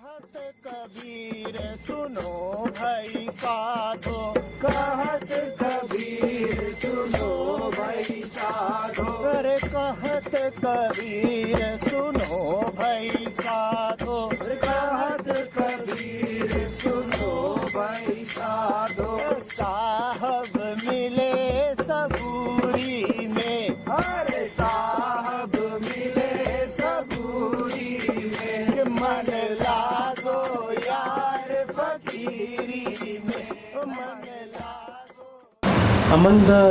कहत कबीर सुनो भाई साधो, कहत कबीर सुनो भाई साधो, अरे कहत कबीर सुनो भाई साधो, कहत कबीर सुनो भाई साधो। साहब मिले सबूरी में, अरे साहब मिले सबूरी में, मन लागो यार फकीरी में, मन लागो। Among the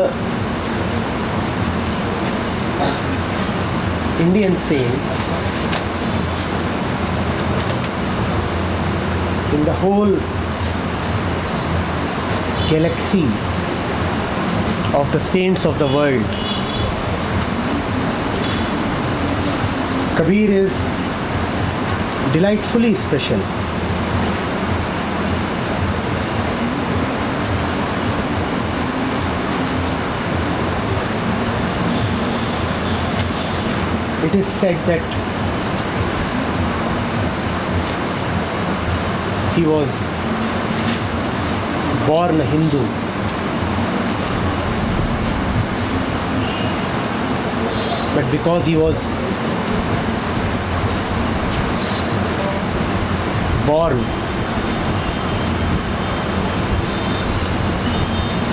Indian saints, in the whole galaxy of the saints of the world, Kabir is delightfully special. It is said that he was born a Hindu, but because he was born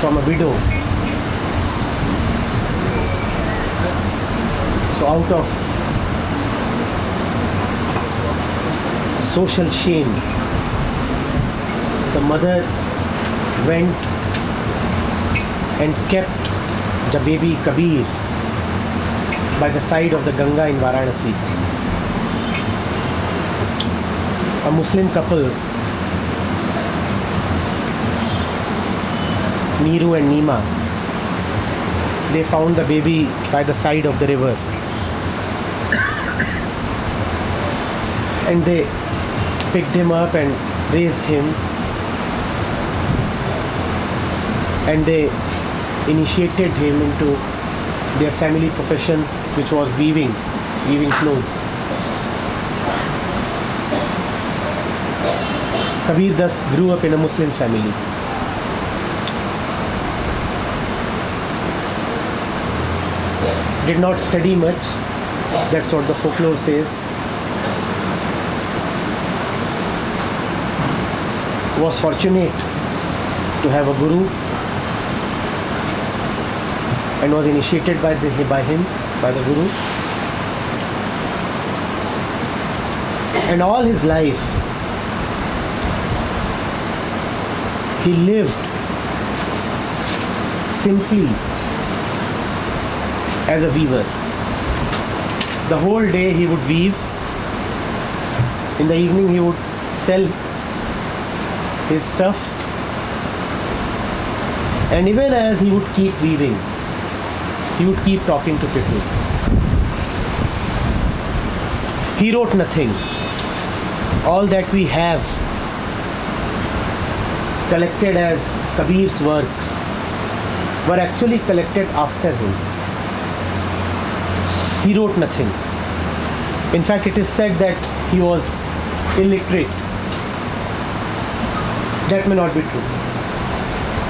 from a widow, so out of social shame, the mother went and kept the baby Kabir by the side of the Ganga in Varanasi. A Muslim couple, Neeru and Neema, they found the baby by the side of the river, and they picked him up and raised him, and they initiated him into their family profession, which was weaving clothes. Kabir thus grew up in a Muslim family. Did not study much, that's what the folklore says. Was fortunate to have a guru and was initiated by the guru, and all his life he lived simply as a weaver. The whole day he would weave, in the evening he would sell his stuff, and even as he would keep weaving, he would keep talking to people. He wrote nothing. All that we have collected as Kabir's works were actually collected after him. He wrote nothing. In fact, it is said that he was illiterate. That may not be true.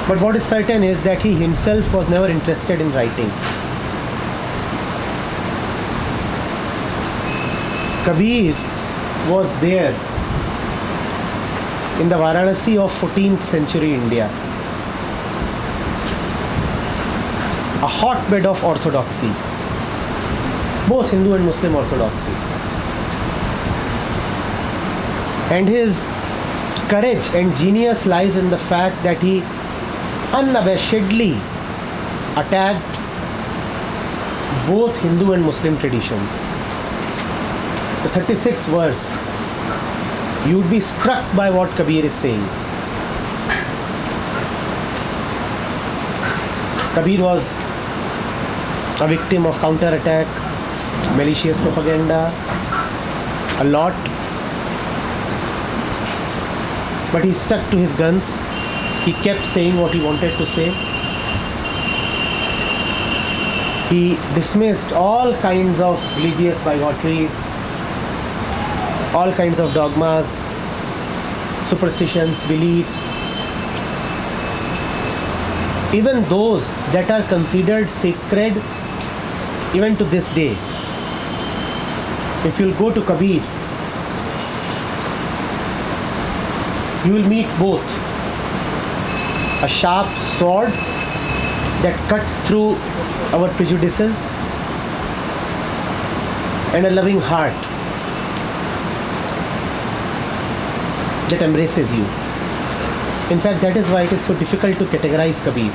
But what is certain is that he himself was never interested in writing. Kabir was there in the Varanasi of 14th century India, a hotbed of orthodoxy, both Hindu and Muslim orthodoxy. And his courage and genius lies in the fact that he unabashedly attacked both Hindu and Muslim traditions. The 36th verse, you would be struck by what Kabir is saying. Kabir was a victim of counterattack, malicious propaganda, a lot. But he stuck to his guns. He kept saying what he wanted to say. He dismissed all kinds of religious bigotries, all kinds of dogmas, superstitions, beliefs, even those that are considered sacred even to this day. If you'll go to Kabir, you will meet both a sharp sword that cuts through our prejudices and a loving heart that embraces you. In fact, that is why it is so difficult to categorize Kabir.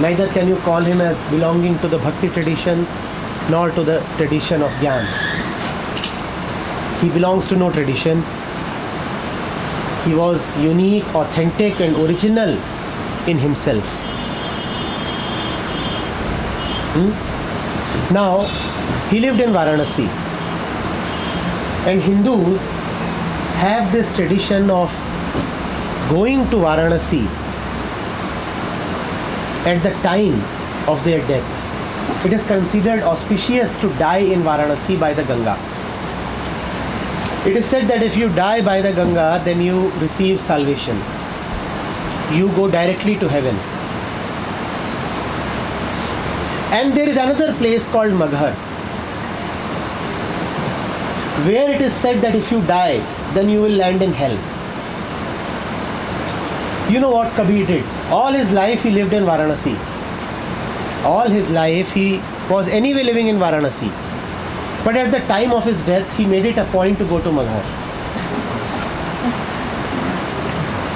Neither can you call him as belonging to the Bhakti tradition nor to the tradition of Gyan. He belongs to no tradition. He was unique, authentic and original in himself. Now, he lived in Varanasi, and Hindus have this tradition of going to Varanasi at the time of their death. It is considered auspicious to die in Varanasi by the Ganga. It is said that if you die by the Ganga, then you receive salvation. You go directly to heaven. And there is another place called Maghar, where it is said that if you die, then you will land in hell. You know what Kabir did? All his life he lived in Varanasi. All his life he was anyway living in Varanasi. But at the time of his death, he made it a point to go to Maghar.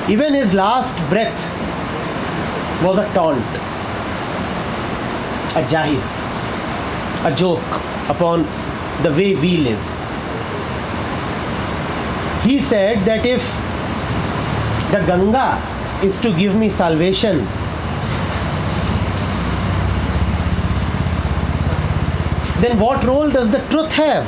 Even his last breath was a taunt, a jahir, a joke upon the way we live. He said that if the Ganga is to give me salvation, then what role does the truth have?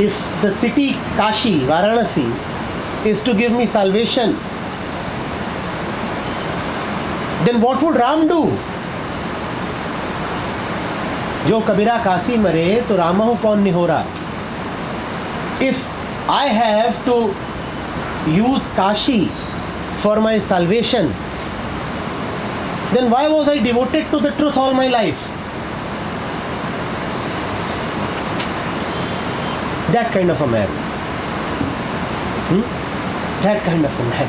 If the city Kashi, Varanasi, is to give me salvation, then what would Ram do? Jo Kabira Kasi mare, to Ramahu kaun nihora. If I have to use Kashi for my salvation, then why was I devoted to the truth all my life? That kind of a man. That kind of a man.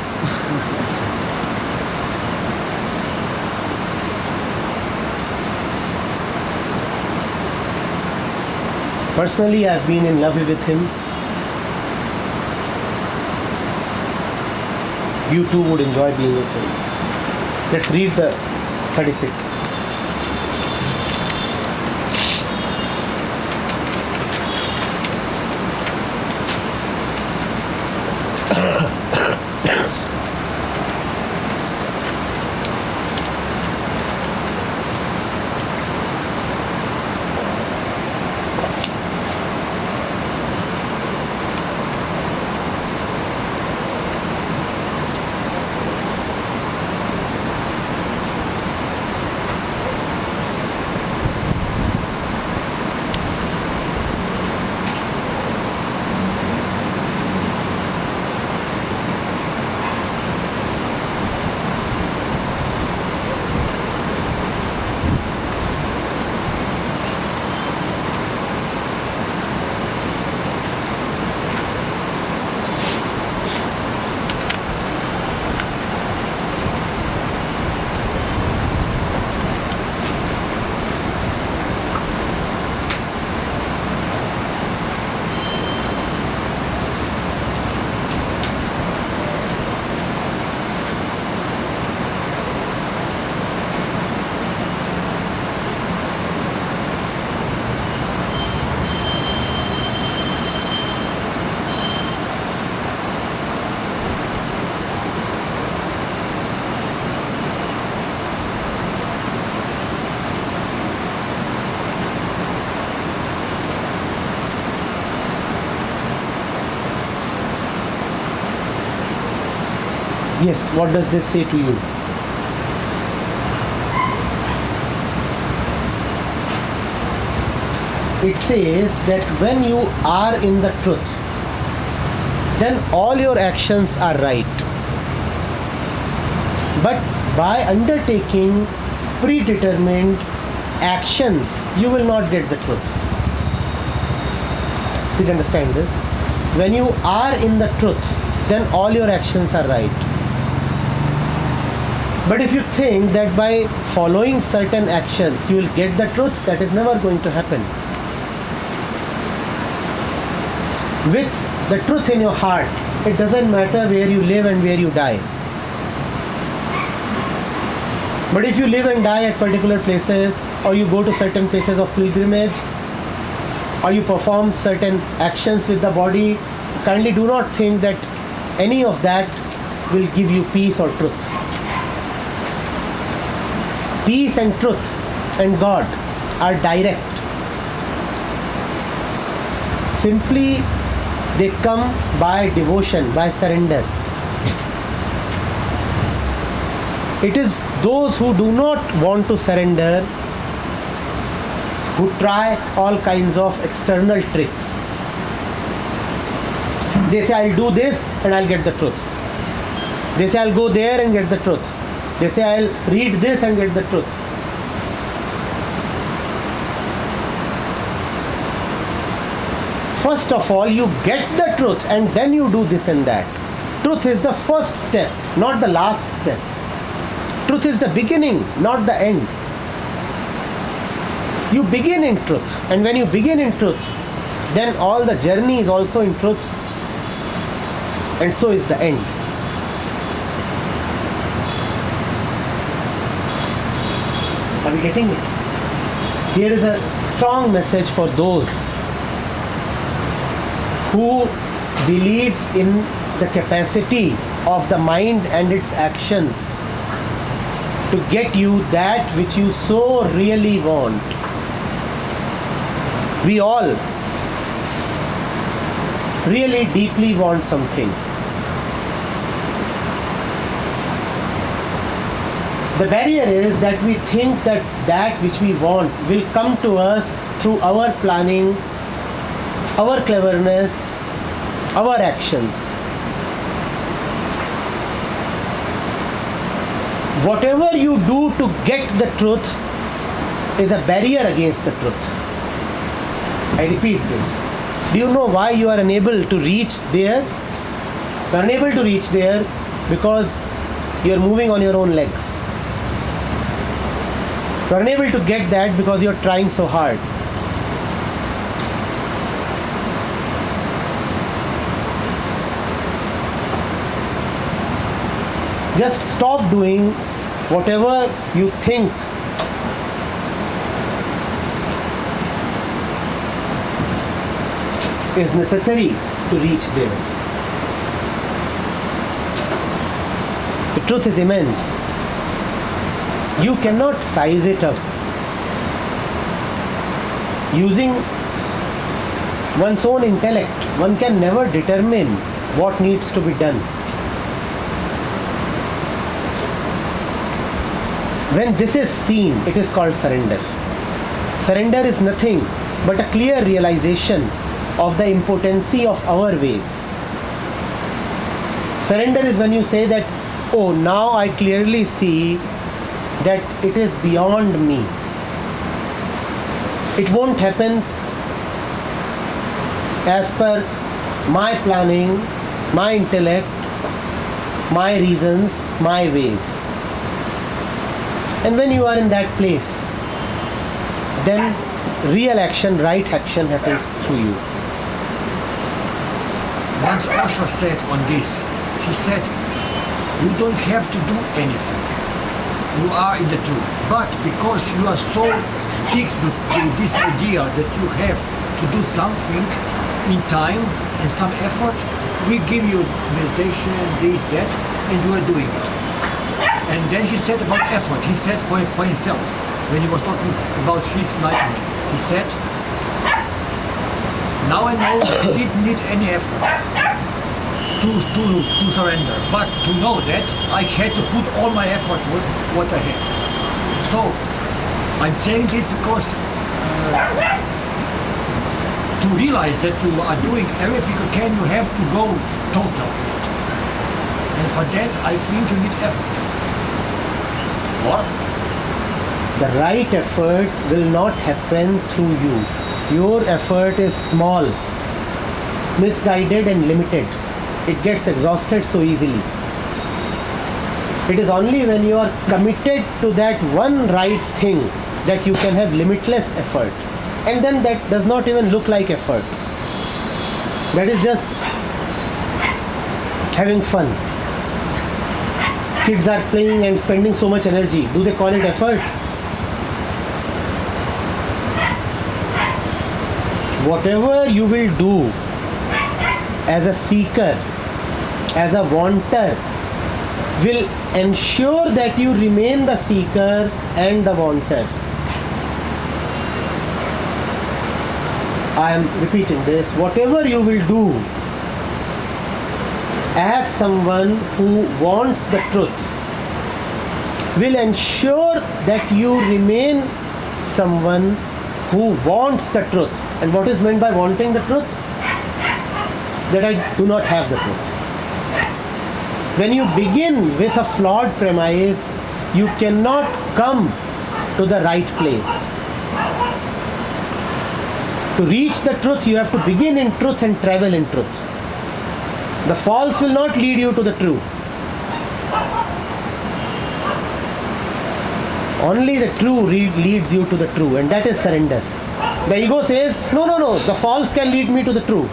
Personally, I have been in love with him. You too would enjoy being with him. Let's read the 36th. Yes, what does this say to you? it says that when you are in the truth, then all your actions are right. But by undertaking predetermined actions, you will not get the truth. Please understand this. When you are in the truth, then all your actions are right. But if you think that by following certain actions you will get the truth, that is never going to happen. With the truth in your heart, it doesn't matter where you live and where you die. But if you live and die at particular places, or you go to certain places of pilgrimage, or you perform certain actions with the body, kindly do not think that any of that will give you peace or truth. Peace and truth and God are direct. Simply they come by devotion, by surrender. It is those who do not want to surrender who try all kinds of external tricks. They say, I'll do this and I'll get the truth. They say, I'll go there and get the truth. They say, I'll read this and get the truth. First of all, you get the truth and then you do this and that. Truth is the first step, not the last step. Truth is the beginning, not the end. You begin in truth, and when you begin in truth, then all the journey is also in truth, and so is the end. Are we getting it? Here is a strong message for those who believe in the capacity of the mind and its actions to get you that which you so really want. We all really deeply want something. The barrier is that we think that that which we want will come to us through our planning, our cleverness, our actions. Whatever you do to get the truth is a barrier against the truth. I repeat this. Do you know why you are unable to reach there? You are unable to reach there because you are moving on your own legs. You are unable to get that because you are trying so hard. Just stop doing whatever you think is necessary to reach there. The truth is immense. You cannot size it up. Using one's own intellect, one can never determine what needs to be done. When this is seen, it is called surrender. Surrender is nothing but a clear realization of the impotency of our ways. Surrender is when you say that, oh, now I clearly see that it is beyond me. It won't happen as per my planning, my intellect, my reasons, my ways. And when you are in that place, then real action, right action happens through you. Once Osho said on this, he said, you don't have to do anything. You are in the truth. But because you are so stick to this idea that you have to do something in time and some effort, we give you meditation, this, that, and you are doing it. And then he said about effort, he said for himself, when he was talking about his enlightenment, he said, now I know I didn't need any effort to surrender, but to know that I had to put all my effort with what I had. So I'm saying this because to realize that you are doing everything you can, you have to go total. And for that, I think you need effort. What? The right effort will not happen through you. Your effort is small, misguided and limited. It gets exhausted so easily. It is only when you are committed to that one right thing that you can have limitless effort. And then that does not even look like effort. That is just having fun. Kids are playing and spending so much energy. Do they call it effort? Whatever you will do as a seeker, as a wanter, will ensure that you remain the seeker and the wanter. I am repeating this. Whatever you will do as someone who wants the truth will ensure that you remain someone who wants the truth. And what is meant by wanting the truth? That I do not have the truth. When you begin with a flawed premise, you cannot come to the right place. To reach the truth, you have to begin in truth and travel in truth. The false will not lead you to the true. Only the true leads you to the true, and that is surrender. The ego says, no, the false can lead me to the true.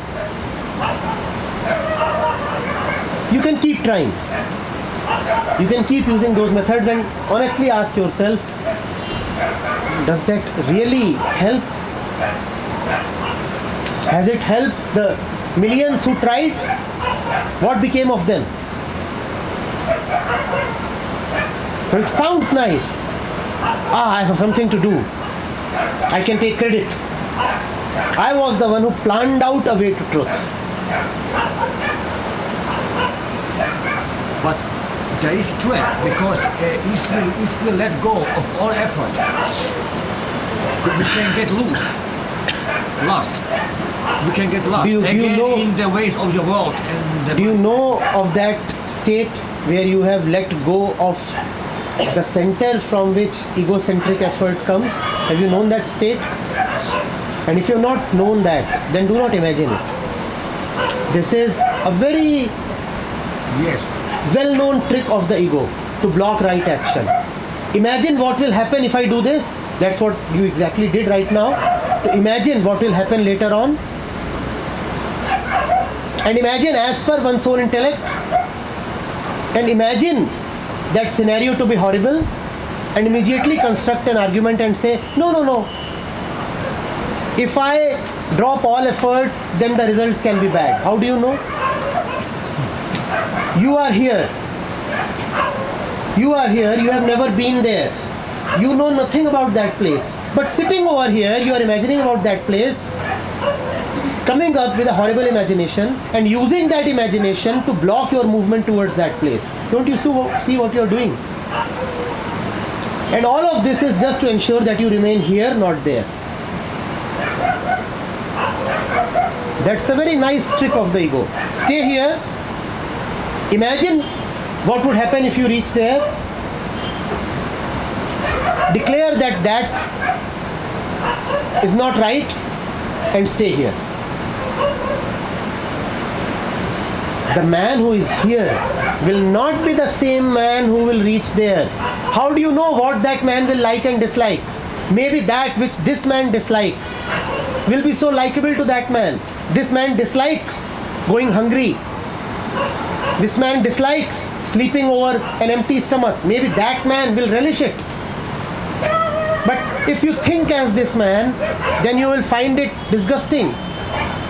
You can keep trying. You can keep using those methods and honestly ask yourself, does that really help? Has it helped the millions who tried? What became of them? So it sounds nice. I have something to do. I can take credit. I was the one who planned out a way to truth. But there is threat, because if we let go of all effort, we can get lost. We can get lost Do you know, in the ways of the world. And do you know of that state where you have let go of the center from which egocentric effort comes? Have you known that state? And if you have not known that, then do not imagine it. This is a very well-known trick of the ego to block right action. Imagine what will happen if I do this. That's what you exactly did right now. To imagine what will happen later on. And imagine as per one's own intellect. And imagine that scenario to be horrible. And immediately construct an argument and say, no. If I drop all effort, then the results can be bad. How do you know? You are here. You have never been there. You know nothing about that place. But sitting over here, you are imagining about that place, coming up with a horrible imagination and using that imagination to block your movement towards that place. Don't you see what you are doing? And all of this is just to ensure that you remain here, not there. That's a very nice trick of the ego. Stay here. Imagine what would happen if you reach there. Declare that is not right and stay here. The man who is here will not be the same man who will reach there. How do you know what that man will like and dislike? Maybe that which this man dislikes will be so likable to that man. This man dislikes going hungry. This man dislikes sleeping over an empty stomach. Maybe that man will relish it. But if you think as this man, then you will find it disgusting.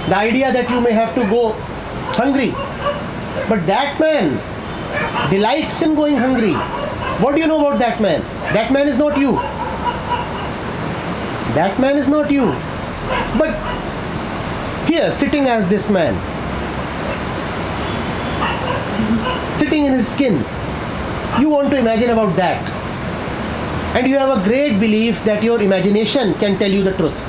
The idea that you may have to go hungry. But that man delights in going hungry. What do you know about that man? That man is not you. That man is not you. But here, sitting as this man, sitting in his skin, you want to imagine about that. And you have a great belief that your imagination can tell you the truth.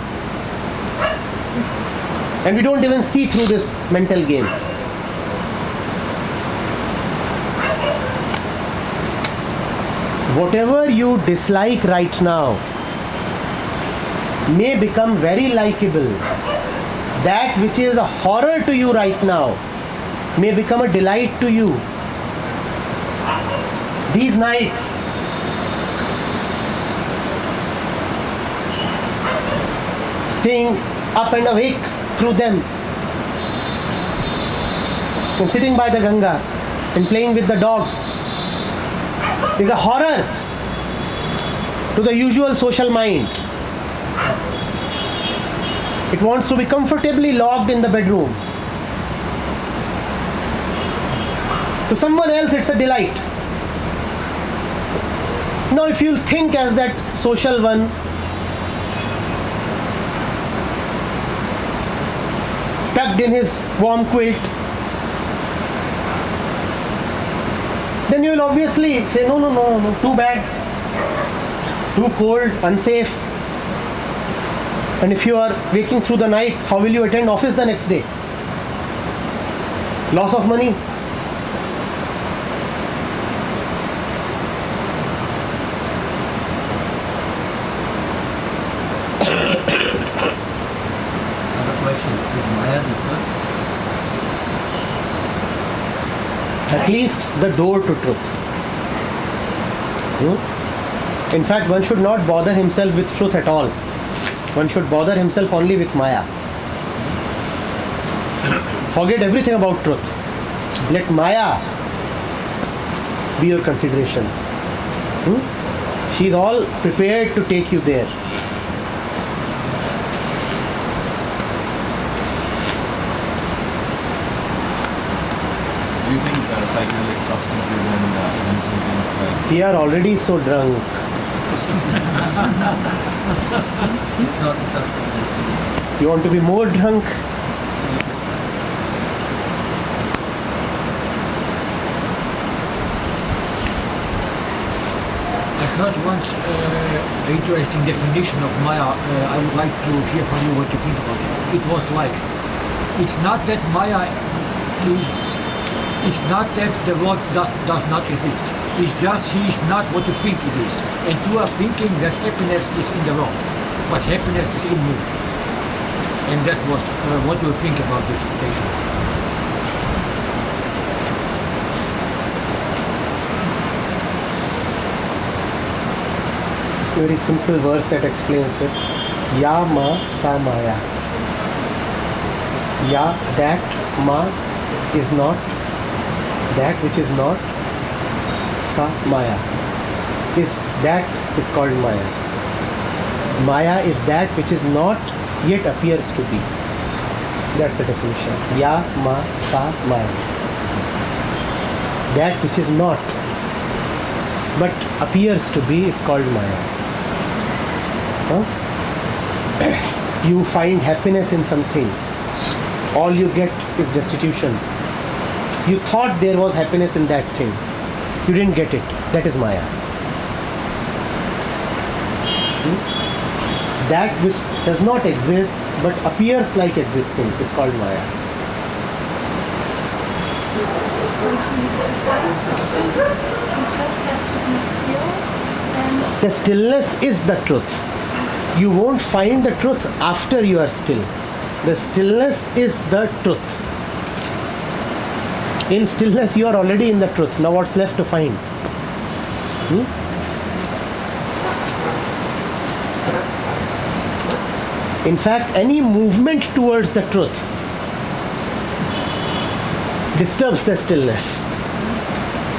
And we don't even see through this mental game. Whatever you dislike right now may become very likable. That which is a horror to you right now may become a delight to you. These nights, staying up and awake through them, and sitting by the Ganga and playing with the dogs is a horror to the usual social mind. It wants to be comfortably locked in the bedroom. To someone else, it's a delight. Now, if you think as that social one, tucked in his warm quilt, then you will obviously say, no, too bad, too cold, unsafe. And if you are waking through the night, how will you attend office the next day? Loss of money. Another question, is Maya the truth? At least the door to truth. In fact, one should not bother himself with truth at all. One should bother himself only with Maya. Forget everything about truth. Let Maya be your consideration. She is all prepared to take you there. Do you think psychedelic substances and mentioned things like We are already so drunk. it's not substances? You want to be more drunk? I heard once an interesting definition of Maya. I would like to hear from you what you think about it. It was like, it's not that Maya is, it's not that the world does not exist. It's just he is not what you think it is. And you are thinking that happiness is in the world, but happiness is in you. And that was what you think about this quotation. It's a very simple verse that explains it. Ya ma sa maya. Ya, that, ma is not, that which is not, sa maya. Is that is called maya. Maya is that which is not yet appears to be. That's the definition. Ya ma sa maya. That which is not but appears to be is called maya. You find happiness in something. All you get is destitution. You thought there was happiness in that thing. You didn't get it. That is maya. That which does not exist but appears like existing is called maya. So to find the truth, you just have to be still and The stillness is the truth. You won't find the truth after you are still. The stillness is the truth. In stillness, you are already in the truth. Now, what's left to find? In fact, any movement towards the truth disturbs the stillness.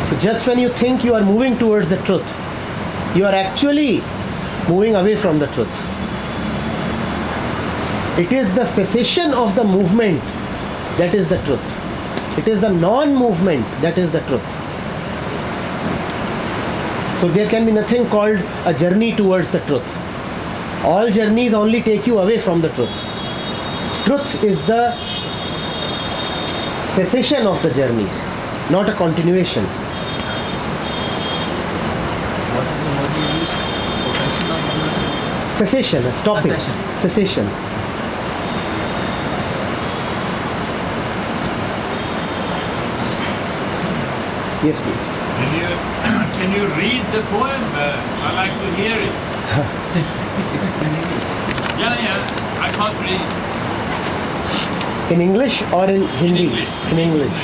So just when you think you are moving towards the truth, you are actually moving away from the truth. It is the cessation of the movement that is the truth. It is the non-movement that is the truth. So there can be nothing called a journey towards the truth. All journeys only take you away from the truth. Truth is the cessation of the journey, not a continuation. what do you use? Potential of Cessation, a stopping. Cessation. Cessation. Yes, please. Can you read the poem? I like to hear it. Yeah, I can't read. In English or in Hindi? English. In English.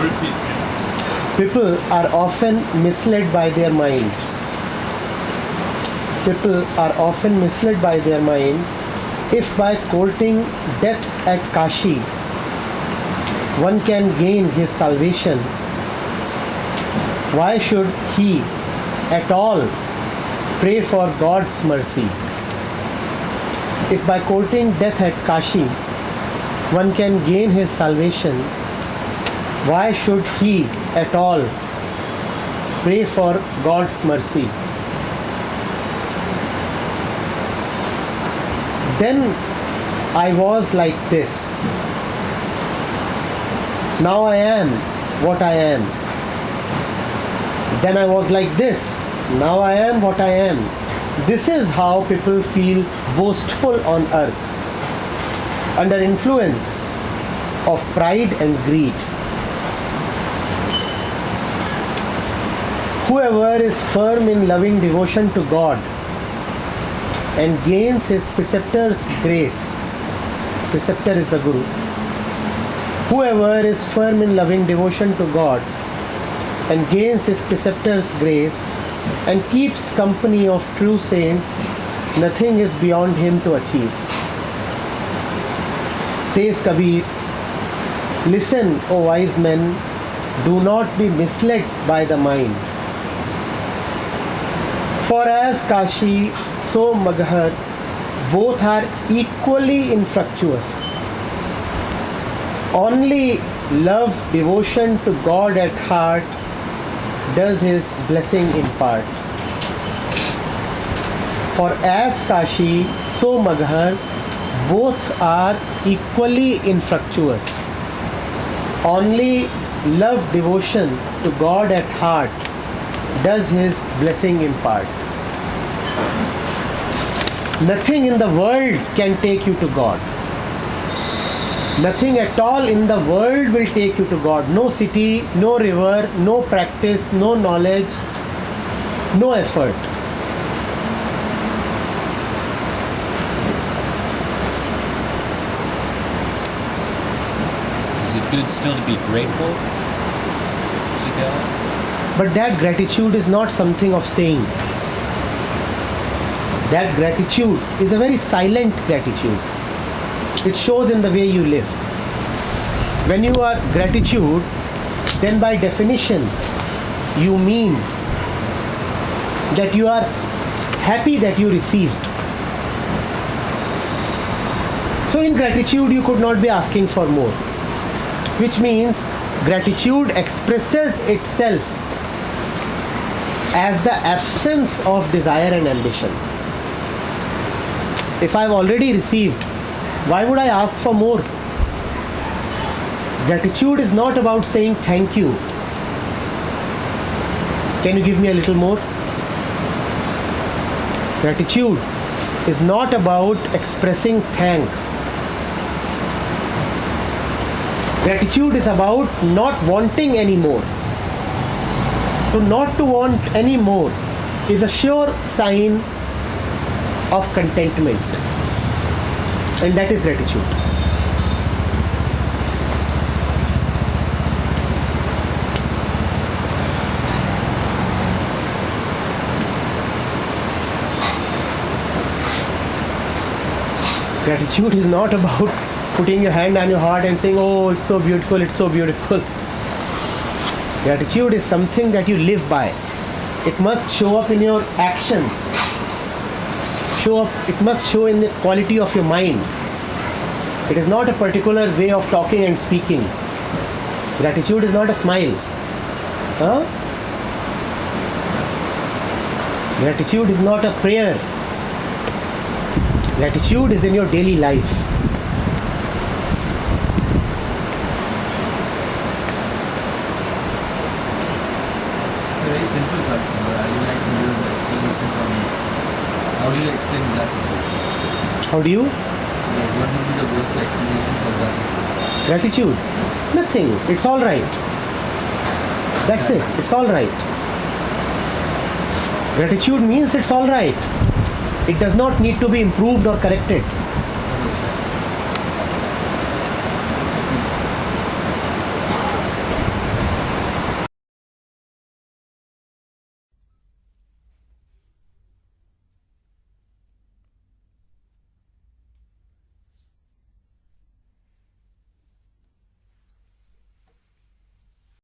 Repeat. People are often misled by their mind. People are often misled by their mind. If by courting death at Kashi, one can gain his salvation, why should he at all pray for God's mercy? If by courting death at Kashi, one can gain his salvation, why should he at all pray for God's mercy? Then I was like this. Now I am what I am. Then I was like this. Now I am what I am. This is how people feel boastful on earth, under influence of pride and greed. Whoever is firm in loving devotion to God and gains his preceptor's grace, preceptor is the Guru. Whoever is firm in loving devotion to God and gains his preceptor's grace and keeps company of true saints, nothing is beyond him to achieve. Says Kabir, listen, O wise men, do not be misled by the mind. For as Kashi, so Maghar, both are equally infructuous. Only love, devotion to God at heart does his blessing impart. For as Kashi, so Maghar, both are equally infructuous. Only love, devotion to God at heart does his blessing impart. Nothing in the world can take you to God. Nothing at all in the world will take you to God. No city, no river, no practice, no knowledge, no effort. Is it good still to be grateful to God? But that gratitude is not something of saying. That gratitude is a very silent gratitude. It shows in the way you live. When you are gratitude, then by definition, you mean that you are happy that you received. So in gratitude, you could not be asking for more, which means gratitude expresses itself as the absence of desire and ambition. If I've already received, why would I ask for more? Gratitude is not about saying thank you. Can you give me a little more? Gratitude is not about expressing thanks. Gratitude is about not wanting any more. So not to want any more is a sure sign of contentment. And that is gratitude. Gratitude is not about putting your hand on your heart and saying, oh, it's so beautiful, it's so beautiful. Gratitude is something that you live by. It must show up in your actions. It must show in the quality of your mind. It is not a particular way of talking and speaking. Gratitude is not a smile. Huh? Gratitude is not a prayer. Gratitude is in your daily life. Very simple question, but I would like to hear the explanation from you. How do you explain gratitude? How do you? Like, what would be the best explanation for that? Gratitude? Nothing. It's all right. That's it. It's all right. Gratitude means it's all right. It does not need to be improved or corrected.